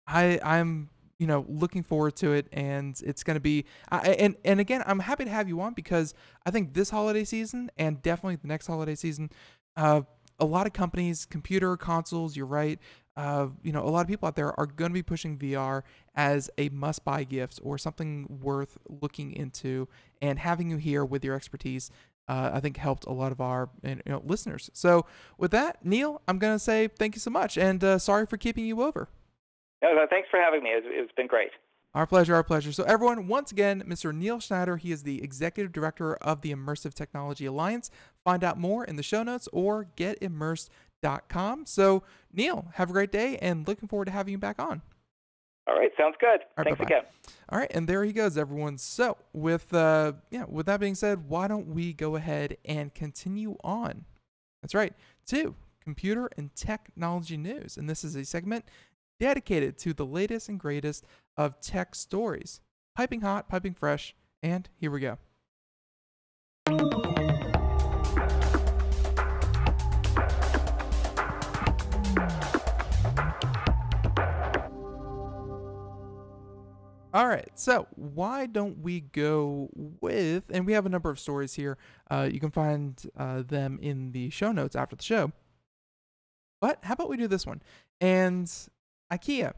B: I'm looking forward to it, and it's going to be, and again, I'm happy to have you on, because I think this holiday season, and definitely the next holiday season, a lot of companies, computer, consoles, you're right, a lot of people out there are going to be pushing VR as a must-buy gift or something worth looking into, and having you here with your expertise, I think helped a lot of our listeners. So with that, Neil, I'm going to say thank you so much, and sorry for keeping you over.
C: No, thanks for having me. It's been great.
B: Our pleasure, our pleasure. So everyone, once again, Mr. Neil Schneider, he is the Executive Director of the Immersive Technology Alliance. Find out more in the show notes or getimmersed.com. So Neil, have a great day, and looking forward to having you back on.
C: All right, sounds good.
B: All right,
C: thanks
B: bye-bye.
C: again.
B: All right, and there he goes, everyone. So with that being said, why don't we go ahead and continue on? That's right, to computer and technology news. And this is a segment dedicated to the latest and greatest of tech stories. Piping hot, piping fresh, and here we go. All right, so why don't we go with, and we have a number of stories here. You can find them in the show notes after the show. But how about we do this one? And IKEA,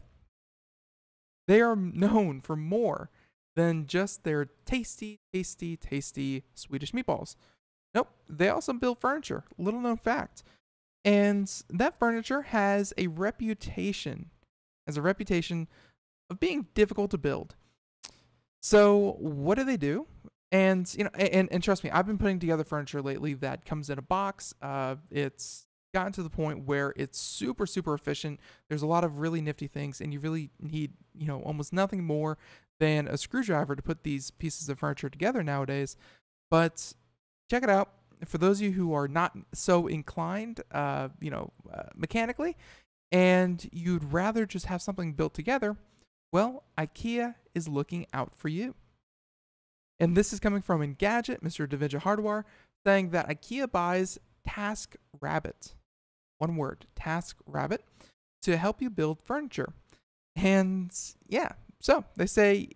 B: they are known for more than just their tasty, tasty, tasty Swedish meatballs. Nope, they also build furniture, little known fact. And that furniture has a reputation of being difficult to build. So what do they do? And and trust me, I've been putting together furniture lately that comes in a box. It's gotten to the point where it's super, super efficient. There's a lot of really nifty things, and you really need, almost nothing more than a screwdriver to put these pieces of furniture together nowadays. But check it out. For those of you who are not so inclined, mechanically, and you'd rather just have something built together, well, IKEA is looking out for you. And this is coming from Engadget, Mr. Davidja Hardwar, saying that IKEA buys TaskRabbit. One word, TaskRabbit, to help you build furniture. And yeah, so they say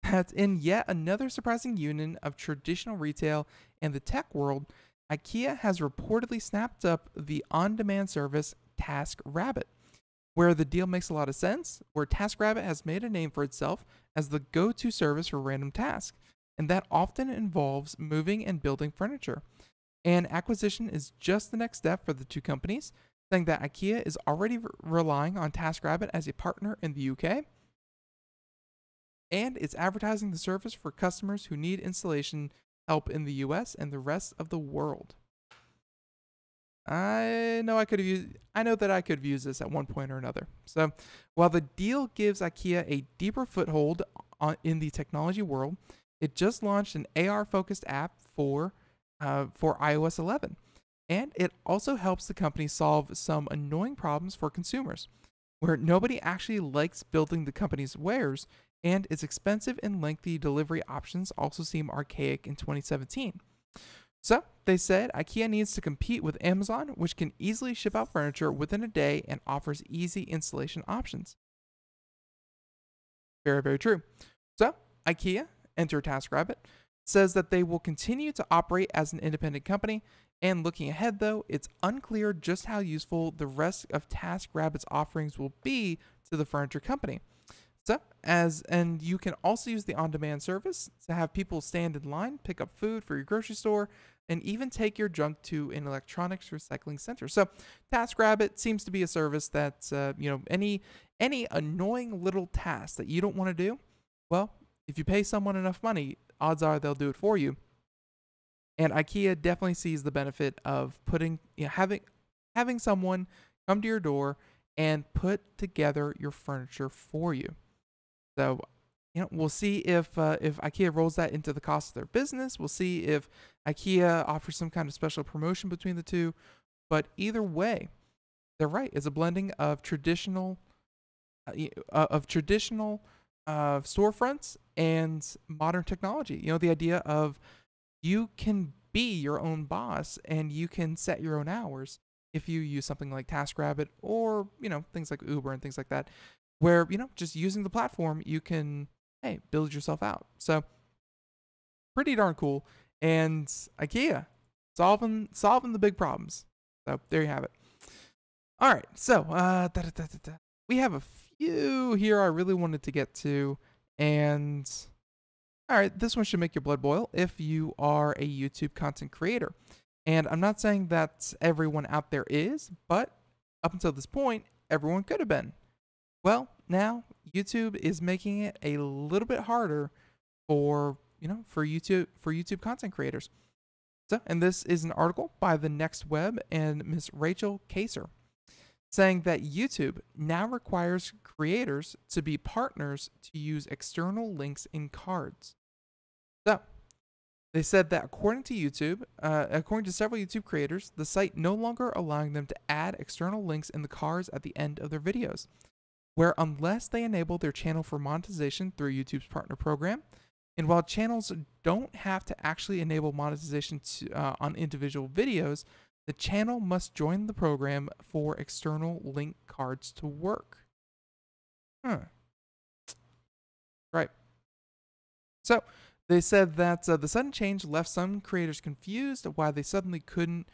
B: that in yet another surprising union of traditional retail and the tech world, IKEA has reportedly snapped up the on-demand service TaskRabbit, where the deal makes a lot of sense, where TaskRabbit has made a name for itself as the go-to service for random tasks, and that often involves moving and building furniture. And acquisition is just the next step for the two companies, saying that IKEA is already relying on TaskRabbit as a partner in the UK, and it's advertising the service for customers who need installation help in the US and the rest of the world. I know that I could have used this at one point or another. So, while the deal gives IKEA a deeper foothold in the technology world, it just launched an AR-focused app for iOS 11, and it also helps the company solve some annoying problems for consumers, where nobody actually likes building the company's wares, and its expensive and lengthy delivery options also seem archaic in 2017. So, they said IKEA needs to compete with Amazon, which can easily ship out furniture within a day and offers easy installation options. Very, very true. So, IKEA, enter TaskRabbit, says that they will continue to operate as an independent company, and looking ahead though, it's unclear just how useful the rest of TaskRabbit's offerings will be to the furniture company. So, and you can also use the on-demand service to have people stand in line, pick up food for your grocery store, and even take your junk to an electronics recycling center. So, TaskRabbit seems to be a service that, any annoying little task that you don't want to do, well, if you pay someone enough money, odds are they'll do it for you. And IKEA definitely sees the benefit of having someone come to your door and put together your furniture for you. So, we'll see if IKEA rolls that into the cost of their business. We'll see if IKEA offers some kind of special promotion between the two. But either way, they're right. It's a blending of traditional storefronts and modern technology. The idea of you can be your own boss and you can set your own hours if you use something like TaskRabbit or, things like Uber and things like that, where, just using the platform, you can, build yourself out. So pretty darn cool. And IKEA solving the big problems. So there you have it. All right. So, we have a few here I really wanted to get to. And all right, this one should make your blood boil if you are a YouTube content creator. And I'm not saying that everyone out there is, but up until this point, everyone could have been. Well, now YouTube is making it a little bit harder for YouTube content creators. So, and this is an article by The Next Web and Miss Rachel Kaser, saying that YouTube now requires creators to be partners to use external links in cards. So, they said that according to several YouTube creators, the site no longer allowing them to add external links in the cards at the end of their videos, where unless they enable their channel for monetization through YouTube's partner program, and while channels don't have to actually enable monetization on individual videos, the channel must join the program for external link cards to work. Right. So, they said that the sudden change left some creators confused why they suddenly couldn't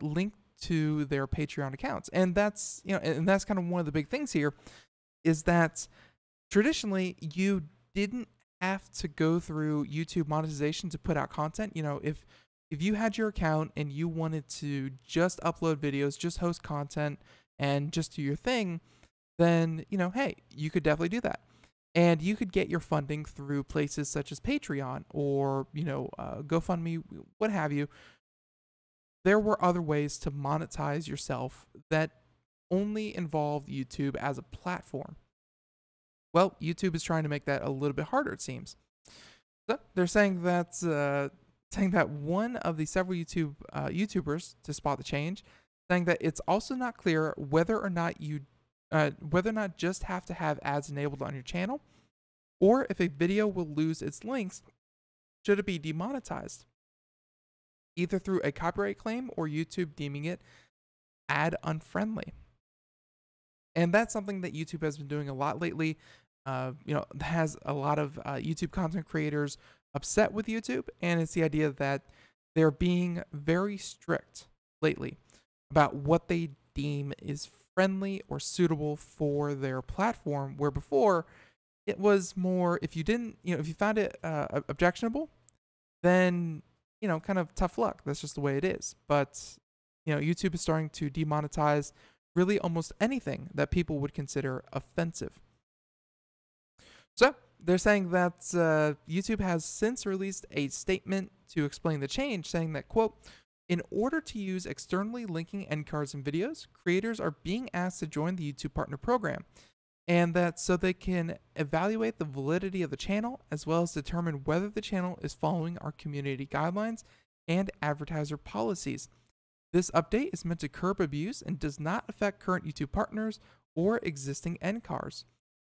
B: link to their Patreon accounts. And that's, and that's kind of one of the big things here, is that traditionally you didn't have to go through YouTube monetization to put out content. If you had your account and you wanted to just upload videos, just host content, and just do your thing, then, hey, you could definitely do that. And you could get your funding through places such as Patreon or, GoFundMe, what have you. there were other ways to monetize yourself that only involve YouTube as a platform. Well, YouTube is trying to make that a little bit harder, it seems. So they're saying that one of the several YouTubers to spot the change, saying that it's also not clear whether or not just have to have ads enabled on your channel, or if a video will lose its links should it be demonetized, either through a copyright claim or YouTube deeming it ad unfriendly. And that's something that YouTube has been doing a lot lately. Has a lot of YouTube content creators upset with YouTube, and it's the idea that they're being very strict lately about what they deem is friendly or suitable for their platform, where before it was more, if you found it objectionable, then, kind of tough luck. That's just the way it is. But, YouTube is starting to demonetize really almost anything that people would consider offensive. So they're saying that YouTube has since released a statement to explain the change, saying that, quote, in order to use externally linking end cards in videos, creators are being asked to join the YouTube Partner Program, and that so they can evaluate the validity of the channel, as well as determine whether the channel is following our community guidelines and advertiser policies. This update is meant to curb abuse and does not affect current YouTube partners or existing end cards.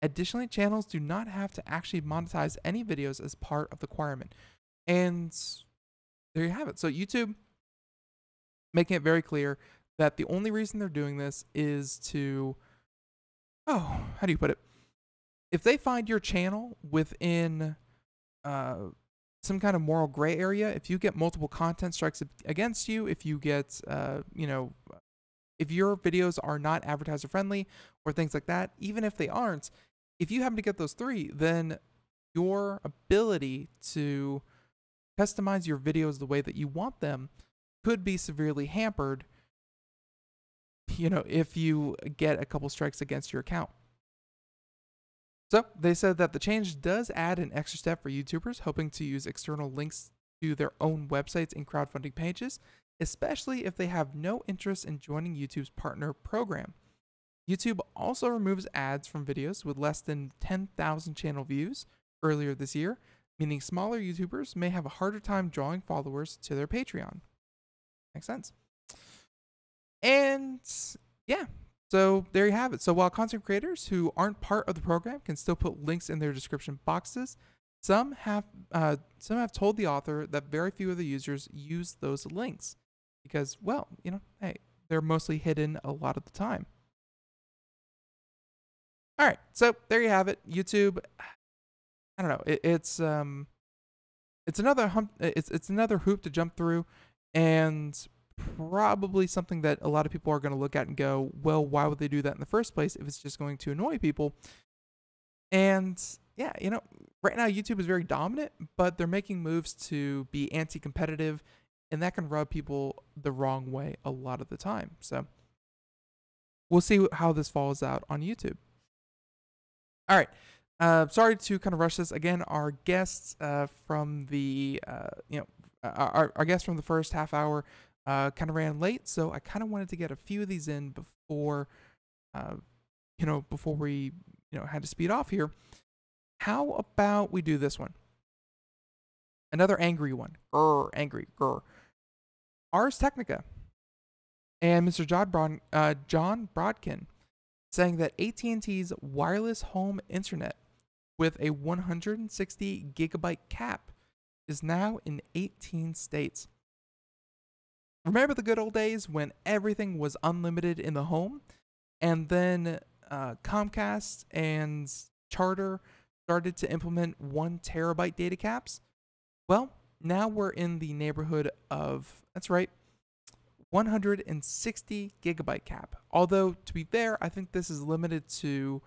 B: Additionally, channels do not have to actually monetize any videos as part of the requirement. And there you have it. So YouTube making it very clear that the only reason they're doing this is to, how do you put it? If they find your channel within some kind of moral gray area, if you get multiple content strikes against you, if you get, if your videos are not advertiser friendly or things like that, even if they aren't, if you happen to get those three, then your ability to customize your videos the way that you want them could be severely hampered, if you get a couple strikes against your account. So they said that the change does add an extra step for YouTubers hoping to use external links to their own websites and crowdfunding pages, especially if they have no interest in joining YouTube's partner program. YouTube also removes ads from videos with less than 10,000 channel views earlier this year, meaning smaller YouTubers may have a harder time drawing followers to their Patreon. Makes sense. And yeah, so there you have it. So while content creators who aren't part of the program can still put links in their description boxes, some have told the author that very few of the users use those links because, well, hey, they're mostly hidden a lot of the time. All right, so there you have it. YouTube, I don't know. It's another it's another hoop to jump through, and probably something that a lot of people are going to look at and go, well, why would they do that in the first place if it's just going to annoy people? And yeah, right now YouTube is very dominant, but they're making moves to be anti-competitive, and that can rub people the wrong way a lot of the time. So we'll see how this falls out on YouTube. All right. Sorry to kind of rush this again. Our guests from the our guests from the first half hour kind of ran late, so I kind of wanted to get a few of these in before before we had to speed off here. How about we do this one? Another angry one. Angry. Ars Technica and Mr. John Brodkin saying that AT&T's wireless home internet with a 160 gigabyte cap is now in 18 states. Remember the good old days when everything was unlimited in the home, and then Comcast and Charter started to implement 1 terabyte data caps? Well, now we're in the neighborhood of, that's right, 160 gigabyte cap. Although, to be fair, I think this is limited to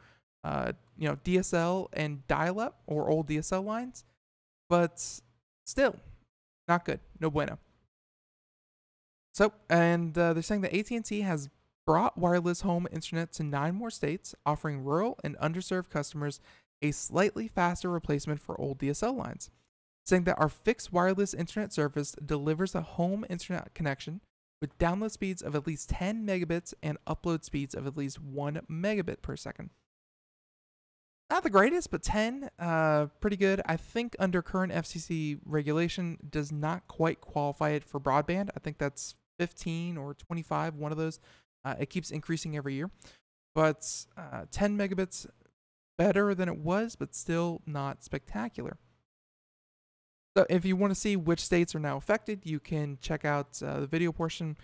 B: DSL and dial-up or old DSL lines, but still not good. No bueno. So, and they're saying that AT&T has brought wireless home internet to 9 more states, offering rural and underserved customers a slightly faster replacement for old DSL lines, saying that our fixed wireless internet service delivers a home internet connection with download speeds of at least 10 megabits and upload speeds of at least 1 megabit per second. Not the greatest, but 10, pretty good. I think under current FCC regulation does not quite qualify it for broadband. I think that's 15 or 25, one of those. It keeps increasing every year. But 10 megabits, better than it was, but still not spectacular. So if you want to see which states are now affected, you can check out the video portion.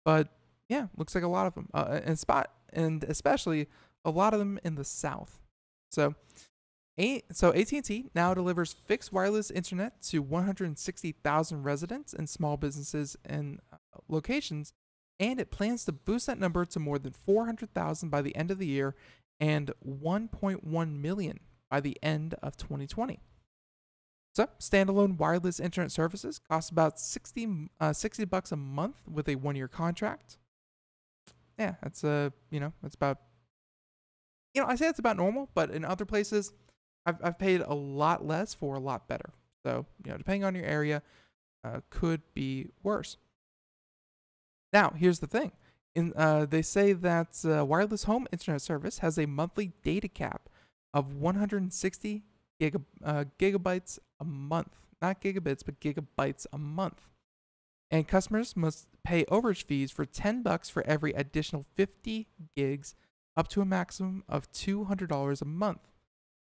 B: But yeah, looks like a lot of them. And especially a lot of them in the South. So AT&T now delivers fixed wireless internet to 160,000 residents and small businesses and locations, and it plans to boost that number to more than 400,000 by the end of the year and 1.1 million by the end of 2020. So standalone wireless internet services cost about $60 a month with a 1-year contract. Yeah, that's that's about, I say it's about normal, but in other places, I've paid a lot less for a lot better. So, depending on your area, could be worse. Now, here's the thing. They say that wireless home internet service has a monthly data cap of 160 gigabytes a month. Not gigabits, but gigabytes a month. And customers must pay overage fees for $10 for every additional 50 gigs, up to a maximum of $200 a month.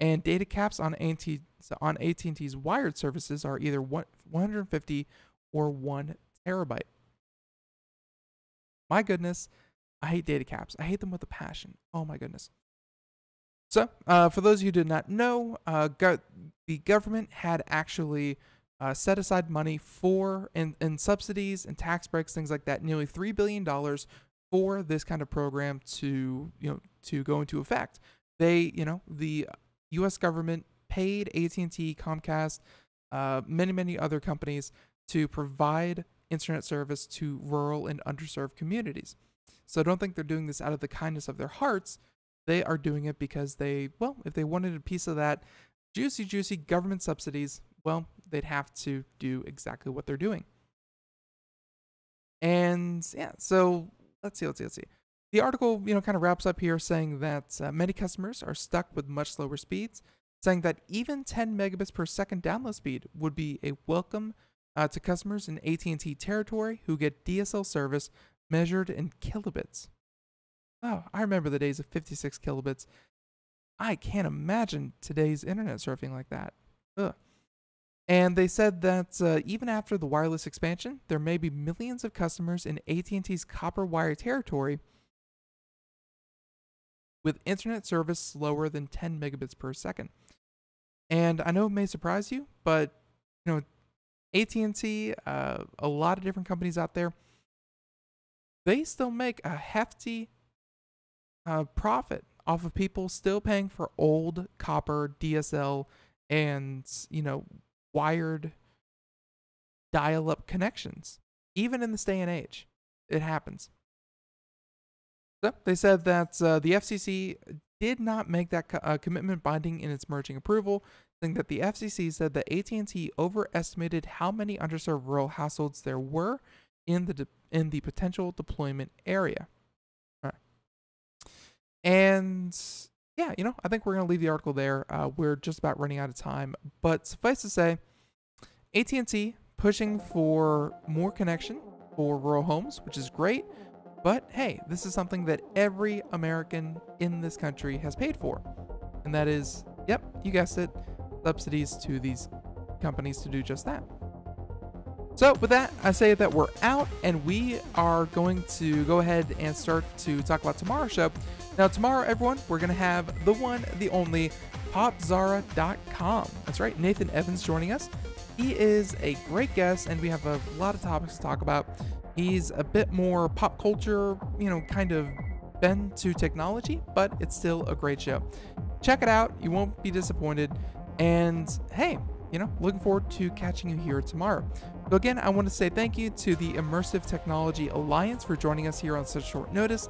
B: And data caps on AT&T's wired services are either 150 or 1 terabyte. My goodness, I hate data caps. I hate them with a passion. Oh my goodness. So, for those of you who did not know, the government had actually set aside money for in subsidies and tax breaks, things like that, nearly $3 billion for this kind of program to go into effect. They, the U.S. government paid AT&T, Comcast, many other companies to provide internet service to rural and underserved communities. So don't think they're doing this out of the kindness of their hearts. They are doing it because if they wanted a piece of that juicy government subsidies, well, they'd have to do exactly what they're doing. And yeah, so let's see. The article, kind of wraps up here saying that many customers are stuck with much slower speeds, saying that even 10 megabits per second download speed would be a welcome to customers in AT&T territory who get DSL service measured in kilobits. Oh, I remember the days of 56 kilobits. I can't imagine today's internet surfing like that. Ugh. And they said that even after the wireless expansion, there may be millions of customers in AT&T's copper wire territory with internet service slower than 10 megabits per second. And I know it may surprise you, but AT&T, a lot of different companies out there, they still make a hefty profit off of people still paying for old copper DSL and wired dial-up connections. Even in this day and age, it happens. So they said that the FCC did not make that commitment binding in its merging approval, saying that the FCC said that AT&T overestimated how many underserved rural households there were in the potential deployment area. All right. And yeah, I think we're going to leave the article there. We're just about running out of time, but suffice to say, AT&T pushing for more connection for rural homes, which is great. But hey, this is something that every American in this country has paid for. And that is, yep, you guessed it, subsidies to these companies to do just that. So with that, I say that we're out and we are going to go ahead and start to talk about tomorrow's show. Now tomorrow, everyone, we're going to have the one, the only, popzara.com. That's right, Nathan Evans joining us. He is a great guest and we have a lot of topics to talk about. He's a bit more pop culture, kind of bend to technology, but it's still a great show. Check it out. You won't be disappointed. And hey, looking forward to catching you here tomorrow. So again, I want to say thank you to the Immersive Technology Alliance for joining us here on such short notice.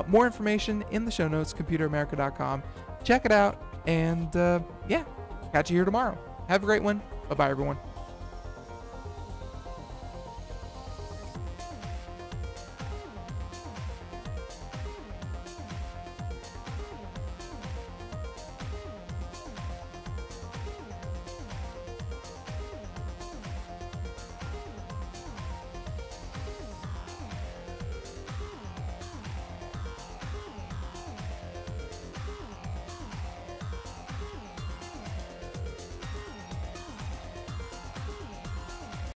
B: More information in the show notes, computeramerica.com. Check it out. And yeah, catch you here tomorrow. Have a great one. Bye-bye, everyone.